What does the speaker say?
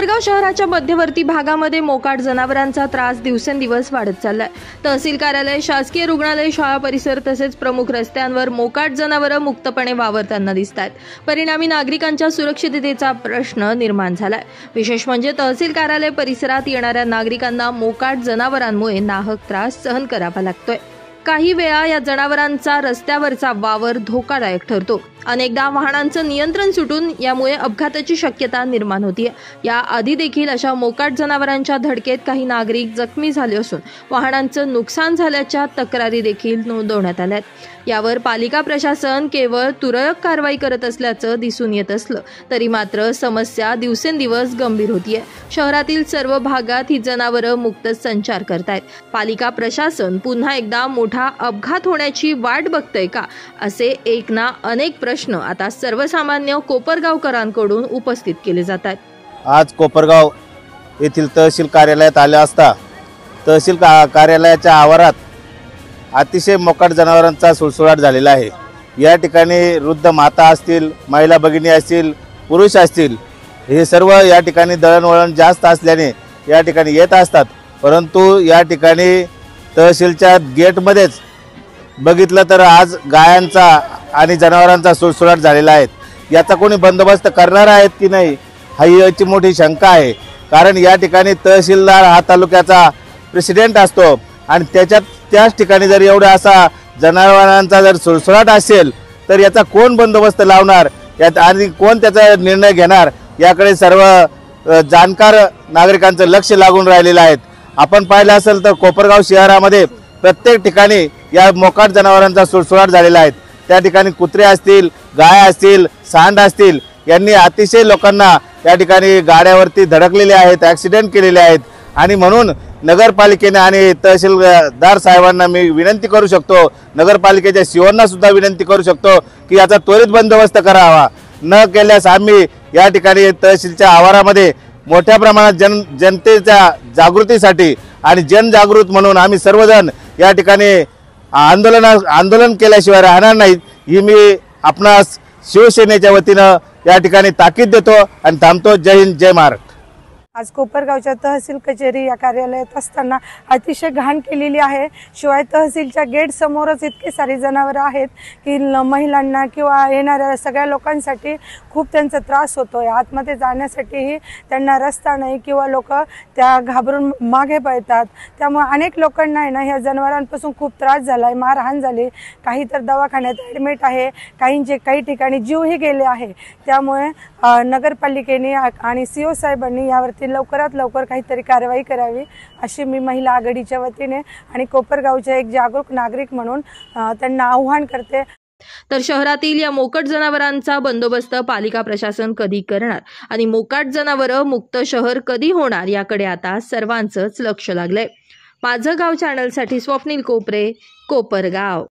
कोपरगाव शहराच्या मध्यवर्ती भागामध्ये मोकाट जनावरांचा त्रास दिवसेंदिवस वाढत चाललाय। तहसील कार्यालय, शासकीय रुग्णालय, शाळा परिसर तसेच प्रमुख रस्त्यांवर मोकाट जनावरं मुक्तपणे वावरताना दिसतात। परिणामी नागरिकांच्या सुरक्षिततेचा प्रश्न निर्माण झालाय। विशेष म्हणजे तहसील कार्यालय परिसरात येणाऱ्या नागरिकांना मोकाट जनावरांमुळे नाहक त्रास सहन करावा लागतोय। काही वेळा या जनावरांचा रस्त्यावरचा वावर धोकादायक ठरतो। अनेकदा वाहनांचं नियंत्रण सुटून यामुळे अपघाताची शक्यता निर्माण होते। या आधी देखील अशा मोकाट जनावरांच्या धडकेत काही नागरिक जखमी झाले असून वाहनांचं नुकसान झाल्याच्या तक्रारी देखील नोंदवण्यात आल्यात। यावर पालिका प्रशासन केवळ तुरळक कारवाई करत असल्याचं दिसून येत असलं तरी मात्र समस्या दिवसेंदिवस गंभीर होतीये। शहरातील सर्व भागात ही जनावरं मुक्त संचार करतायत। पालिका प्रशासन पुन्हा एकदा मोठा अपघात होण्याची वाट बघतंय का, असे एक ना अनेक प्रश्न आता सर्वसामान्य कोपरगावकरांकडून उपस्थित केले जातात। आज कोपरगाव येथील तहसील कार्यालयात आले असता तहसील कार्यालयाच्या आवारात अतिशय मोकाट जनावरांचा सुळसुळाट झालेला आहे। या ठिकाणी वृद्ध माता असतील, महिला भगिनी असतील, पुरुष असतील, हे सर्व या ठिकाणी दळणवळण जास्त असल्याने या ठिकाणी येत असतात। परंतु या ठिकाणी तहसीलच्या गेटमध्येच बघितलं तर आज गायांचा आणि जनावरांचा सुळसुळाट झालेला आहे। याचा कोणी बंदोबस्त करणार आहेत की नाही ही याची मोठी शंका आहे। कारण या ठिकाणी तहसीलदार हा तालुक्याचा प्रेसिडेंट असतो आणि त्याच ठिकाणी जर एवढा असा जनावरांचा जर सुळसुळाट असेल तर याचा कोण बंदोबस्त लावणार यात आणि कोण त्याचा निर्णय घेणार याकडे सर्व जाणकार नागरिकांचं लक्ष लागून राहिलेलं आहे। आपण पाहिलं असेल तर कोपरगाव शहरामध्ये प्रत्येक ठिकाणी या मोकाट जनावरांचा सुळसुळाट झालेला आहे। त्या ठिकाणी कुत्रे असतील, गाय असतील, सांड असतील, यांनी अतिशय लोकांना या ठिकाणी गाड्यावरती धडकलेले आहेत, ॲक्सिडेंट केलेले आहेत। आणि म्हणून नगरपालिकेने आणि तहसीलदार साहेबांना मी विनंती करू शकतो, नगरपालिकेच्या सीओना सुद्धा विनंती करू शकतो की याचा त्वरित बंदोबस्त करावा। न केल्यास आम्ही या ठिकाणी तहसीलच्या आवारामध्ये मोठ्या प्रमाणात जनतेच्या जागृतीसाठी आणि जनजागृत म्हणून आम्ही सर्वजण या ठिकाणी आंदोलन केल्याशिवाय राहणार नाही ही मी आपणास शिवसेनेच्या वतीनं या ठिकाणी ताकीद देतो आणि थांबतो। जय हिंद, जय महाराष्ट्र। आज कोपरगावच्या तहसील कचेरी या कार्यालयात असताना अतिशय घाण केलेली आहे। शिवाय तहसीलच्या गेट समोरच इतके सारी जनावरं आहेत की महिलांना किंवा येणाऱ्या सगळ्या लोकांसाठी खूप त्यांचा त्रास होतोय। आतमध्ये जाण्यासाठीही त्यांना रस्ता नाही किंवा लोक त्या घाबरून मागे पळतात। त्यामुळे अनेक लोकांना आहे ना ह्या जनावरांपासून खूप त्रास झालाय, मारहाण झाली, काही तर दवाखान्यात ॲडमिट आहे, काही ठिकाणी जीवही गेले आहे। त्यामुळे नगरपालिकेने आणि सीओ साहेबांनी यावरती लवकरात लवकर काहीतरी कारवाई करावी अशी मी महिला आघाडीच्या वतीने आणि कोपरगावचे एक जागरूक नागरिक म्हणून त्यांना आव्हान करते। तर शहरातील या मोकाट जनावरांचा बंदोबस्त पालिका प्रशासन कधी करणार आणि मोकाट जनावरं मुक्त शहर कधी होणार याकडे आता सर्वांचंच लक्ष लागलंय। माझं गाव चॅनलसाठी स्वप्नील कोपरे, कोपरगाव।